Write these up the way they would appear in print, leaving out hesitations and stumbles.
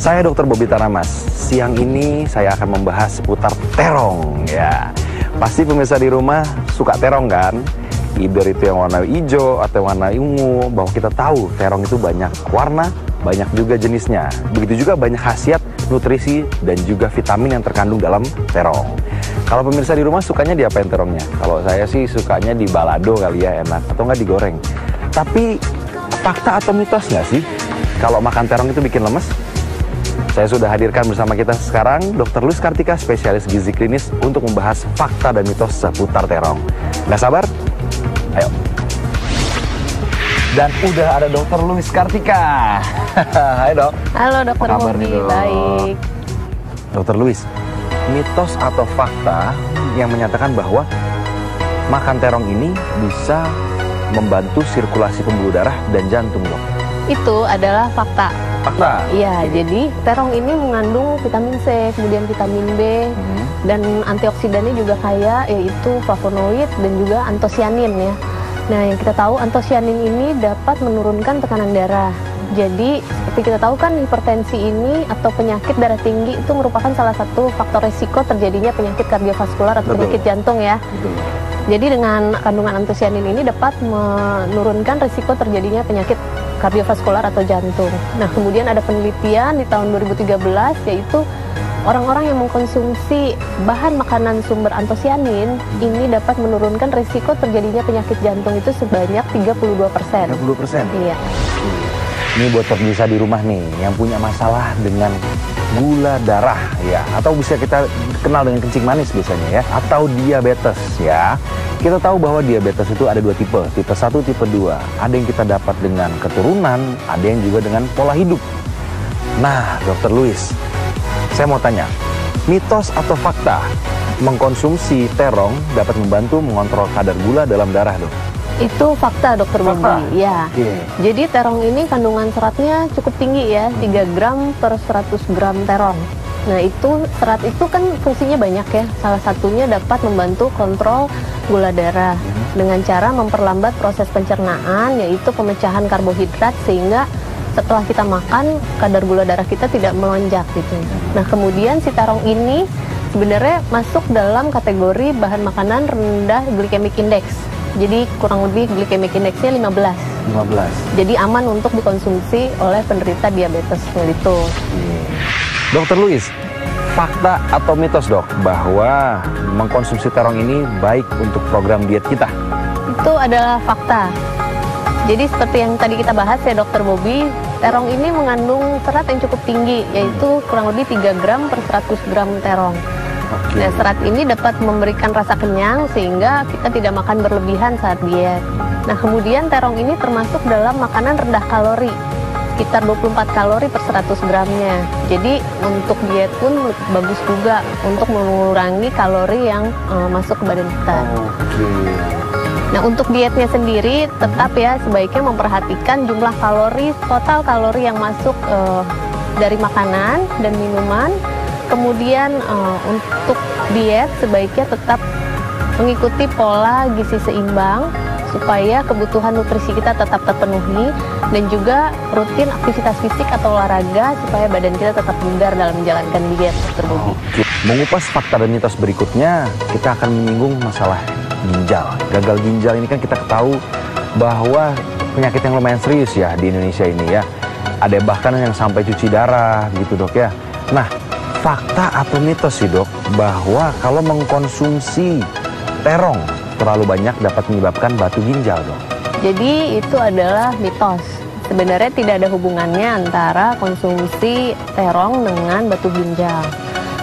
Saya Dr. Bobby Tanamas. Siang ini saya akan membahas seputar terong ya. Pasti pemirsa di rumah suka terong kan? Either itu yang warna hijau atau warna ungu. Bahwa kita tahu terong itu banyak warna, banyak juga jenisnya. Begitu juga banyak khasiat, nutrisi, dan juga vitamin yang terkandung dalam terong. Kalau pemirsa di rumah sukanya diapain terongnya? Kalau saya sih sukanya di balado kali ya, enak. Atau nggak digoreng. Tapi fakta atau mitos nggak sih kalau makan terong itu bikin lemes? Saya sudah hadirkan bersama kita sekarang Dr. Luis Kartika, spesialis gizi klinis untuk membahas fakta dan mitos seputar terong. Nggak sabar? Ayo. Dan udah ada Dr. Luis Kartika. Hai dok. Halo Dr. Bobby, baik. Dr. Luis, mitos atau fakta yang menyatakan bahwa makan terong ini bisa membantu sirkulasi pembuluh darah dan jantung dok? Itu adalah fakta. Fakta? Iya, jadi terong ini mengandung vitamin C, kemudian vitamin B, dan antioksidannya juga kaya, yaitu flavonoid dan juga antosianin ya. Nah, yang kita tahu antosianin ini dapat menurunkan tekanan darah. Jadi, seperti kita tahu kan hipertensi ini atau penyakit darah tinggi itu merupakan salah satu faktor resiko terjadinya penyakit kardiovaskular atau penyakit jantung ya. Betul. Jadi dengan kandungan antosianin ini dapat menurunkan risiko terjadinya penyakit kardiovaskular atau jantung. Nah, kemudian ada penelitian di tahun 2013 yaitu orang-orang yang mengkonsumsi bahan makanan sumber antosianin ini dapat menurunkan risiko terjadinya penyakit jantung itu sebanyak 32%. 30%? Iya. Ini buat pemirsa di rumah nih yang punya masalah dengan gula darah ya, atau bisa kita kenal dengan kencing manis biasanya ya, atau diabetes ya. Kita tahu bahwa diabetes itu ada dua tipe 1, tipe 2. Ada yang kita dapat dengan keturunan, ada yang juga dengan pola hidup. Nah, Dr. Luis, saya mau tanya, mitos atau fakta mengkonsumsi terong dapat membantu mengontrol kadar gula dalam darah dok? Itu fakta Dr. Bobby. Ya. Jadi terong ini kandungan seratnya cukup tinggi ya, 3 gram per 100 gram terong. Nah, itu serat itu kan fungsinya banyak ya. Salah satunya dapat membantu kontrol gula darah dengan cara memperlambat proses pencernaan, yaitu pemecahan karbohidrat, sehingga setelah kita makan kadar gula darah kita tidak melonjak gitu. Nah, kemudian si terong ini sebenarnya masuk dalam kategori bahan makanan rendah glycemic index. Jadi kurang lebih glycemic indexnya 15. Jadi aman untuk dikonsumsi oleh penderita diabetes gitu. Dr. Luis, fakta atau mitos dok bahwa mengkonsumsi terong ini baik untuk program diet kita? Itu adalah fakta. Jadi seperti yang tadi kita bahas ya Dr. Bobby, terong ini mengandung serat yang cukup tinggi, yaitu kurang lebih 3 gram per 100 gram terong. Nah, serat ini dapat memberikan rasa kenyang sehingga kita tidak makan berlebihan saat diet. Nah, kemudian terong ini termasuk dalam makanan rendah kalori, sekitar 24 kalori per 100 gramnya. Jadi untuk diet pun bagus juga untuk mengurangi kalori yang masuk ke badan kita. Nah, untuk dietnya sendiri tetap ya sebaiknya memperhatikan jumlah kalori, total kalori yang masuk dari makanan dan minuman. Kemudian untuk diet sebaiknya tetap mengikuti pola gizi seimbang supaya kebutuhan nutrisi kita tetap terpenuhi, dan juga rutin aktivitas fisik atau olahraga supaya badan kita tetap bugar dalam menjalankan diet terbobby. Mengupas fakta dan mitos berikutnya, kita akan menyinggung masalah ginjal. Gagal ginjal ini kan kita tahu bahwa penyakit yang lumayan serius ya di Indonesia ini ya. Ada bahkan yang sampai cuci darah gitu dok ya. Nah, fakta atau mitos sih dok bahwa kalau mengkonsumsi terong terlalu banyak dapat menyebabkan batu ginjal dok? Jadi itu adalah mitos. Sebenarnya tidak ada hubungannya antara konsumsi terong dengan batu ginjal.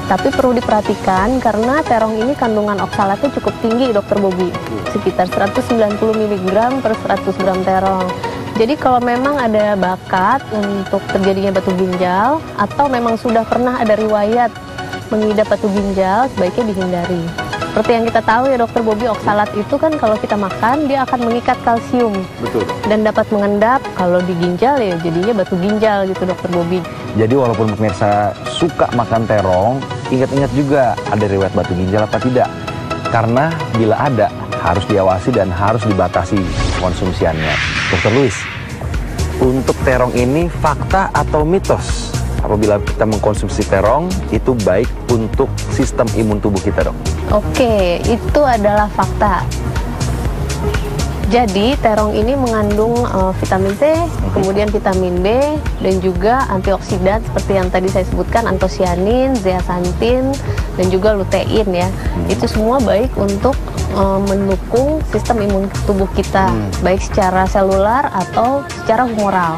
Tapi perlu diperhatikan karena terong ini kandungan oksalatnya cukup tinggi Dr. Bobby, sekitar 190 mg per 100 gram terong. Jadi kalau memang ada bakat untuk terjadinya batu ginjal atau memang sudah pernah ada riwayat mengidap batu ginjal, sebaiknya dihindari. Seperti yang kita tahu ya Dr. Bobby, oksalat itu kan kalau kita makan dia akan mengikat kalsium. Betul. Dan dapat mengendap kalau di ginjal ya jadinya batu ginjal gitu Dr. Bobby. Jadi walaupun pemirsa suka makan terong, ingat-ingat juga ada riwayat batu ginjal apa tidak. Karena bila ada harus diawasi dan harus dibatasi konsumsiannya. Dr. Luis, untuk terong ini fakta atau mitos apabila kita mengkonsumsi terong itu baik untuk sistem imun tubuh kita, dok? Oke, itu adalah fakta. Jadi terong ini mengandung vitamin C, kemudian vitamin B, dan juga antioksidan seperti yang tadi saya sebutkan, antosianin, zeaxanthin, dan juga lutein ya. Itu semua baik untuk mendukung sistem imun tubuh kita, baik secara selular atau secara humoral.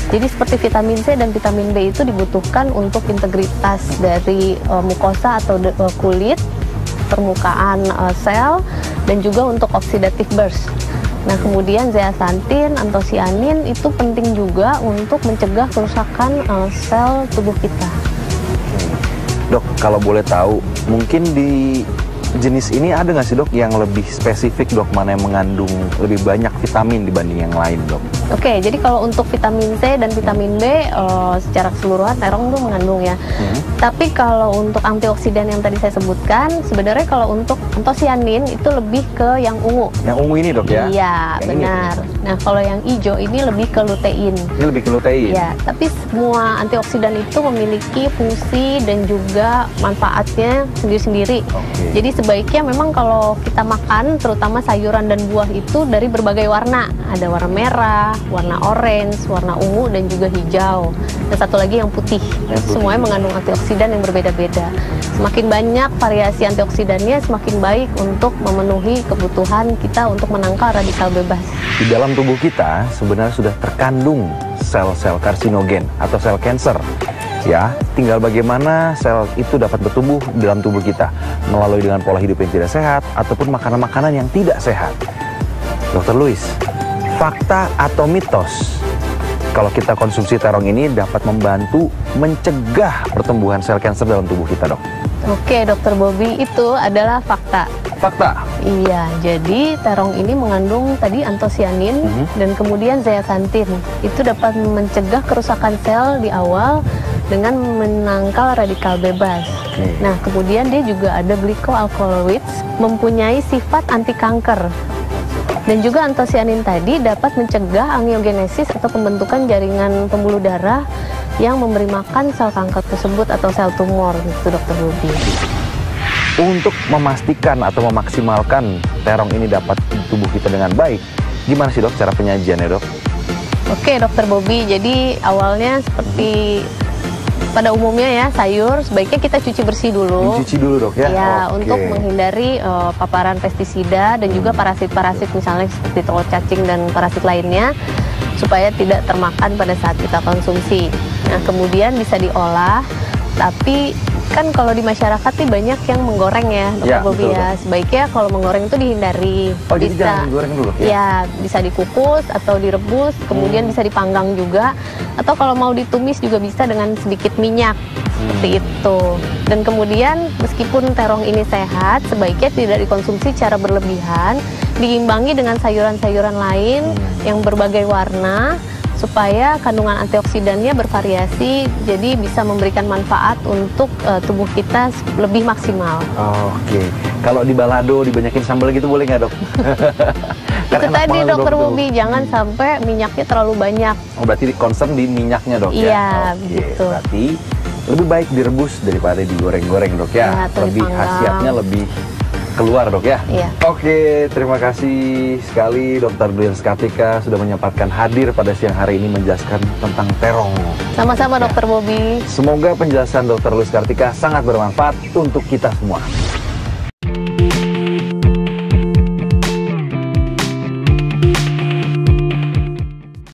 Jadi seperti vitamin C dan vitamin B itu dibutuhkan untuk integritas dari mukosa atau kulit, permukaan sel, dan juga untuk oxidative burst. Nah, kemudian zeaxanthin, antosianin itu penting juga untuk mencegah kerusakan sel tubuh kita. Dok, kalau boleh tahu, mungkin di jenis ini ada nggak sih, dok, yang lebih spesifik, dok, mana yang mengandung lebih banyak vitamin dibanding yang lain, dok? Oke, jadi kalau untuk vitamin C dan vitamin B secara keseluruhan terong itu mengandung ya. Tapi kalau untuk antioksidan yang tadi saya sebutkan, sebenarnya kalau untuk antosianin itu lebih ke yang ungu. Yang ungu ini, dok, ya? Iya, yang benar. Nah, kalau yang hijau ini lebih ke lutein. Ini lebih ke lutein? Ya, tapi semua antioksidan itu memiliki fungsi dan juga manfaatnya sendiri-sendiri. Jadi sebaiknya memang kalau kita makan, terutama sayuran dan buah itu dari berbagai warna. Ada warna merah, warna orange, warna ungu, dan juga hijau. Dan satu lagi yang putih. Semuanya mengandung antioksidan yang berbeda-beda. Semakin banyak variasi antioksidannya, semakin baik untuk memenuhi kebutuhan kita untuk menangkal radikal bebas. Di dalam tubuh kita sebenarnya sudah terkandung sel-sel karsinogen atau sel kanker. Ya, tinggal bagaimana sel itu dapat bertumbuh di dalam tubuh kita melalui dengan pola hidup yang tidak sehat ataupun makanan-makanan yang tidak sehat. Dr. Louis, fakta atau mitos kalau kita konsumsi terong ini dapat membantu mencegah pertumbuhan sel kanker dalam tubuh kita, dok? Oke, Dr. Bobby, itu adalah fakta. Fakta? Iya, jadi terong ini mengandung tadi antosianin dan kemudian zeaxanthin. Itu dapat mencegah kerusakan sel di awal dengan menangkal radikal bebas. Nah, kemudian dia juga ada glycoalkaloids, mempunyai sifat anti kanker. Dan juga antosianin tadi dapat mencegah angiogenesis atau pembentukan jaringan pembuluh darah yang memberi makan sel kanker tersebut atau sel tumor, gitu, Dr. Bobby. Untuk memastikan atau memaksimalkan terong ini dapat di tubuh kita dengan baik, gimana sih, dok, cara penyajiannya, dok? Oke, Dr. Bobby, jadi awalnya seperti pada umumnya ya, sayur sebaiknya kita cuci bersih dulu. Dicuci dulu, dok, ya? Ya, untuk menghindari paparan pestisida dan juga parasit-parasit misalnya seperti telur cacing dan parasit lainnya, supaya tidak termakan pada saat kita konsumsi. Nah, kemudian bisa diolah, tapi kan kalau di masyarakat nih banyak yang menggoreng ya, Dr. Bobby ya. Sebaiknya kalau menggoreng itu dihindari. Oh, jadi jangan digoreng dulu ya? Ya, bisa dikukus atau direbus, kemudian bisa dipanggang juga. Atau kalau mau ditumis juga bisa dengan sedikit minyak, seperti itu. Dan kemudian meskipun terong ini sehat, sebaiknya tidak dikonsumsi secara berlebihan, diimbangi dengan sayuran-sayuran lain yang berbagai warna, supaya kandungan antioksidannya bervariasi, jadi bisa memberikan manfaat untuk tubuh kita lebih maksimal. Oke, kalau di balado dibanyakin sambal gitu boleh nggak, dok? Itu tadi, Dr. Bobby, jangan sampai minyaknya terlalu banyak. Oh, berarti concern di minyaknya, dok, ya? Iya, begitu. Berarti lebih baik direbus daripada digoreng-goreng, dok, ya? Lebih khasiatnya lebih keluar, dok, ya? Iya. Oke, terima kasih sekali Dr. Louis Kartika sudah menyempatkan hadir pada siang hari ini menjelaskan tentang terong. Sama-sama, Dr. Bobby. Semoga penjelasan Dr. Louis Kartika sangat bermanfaat untuk kita semua.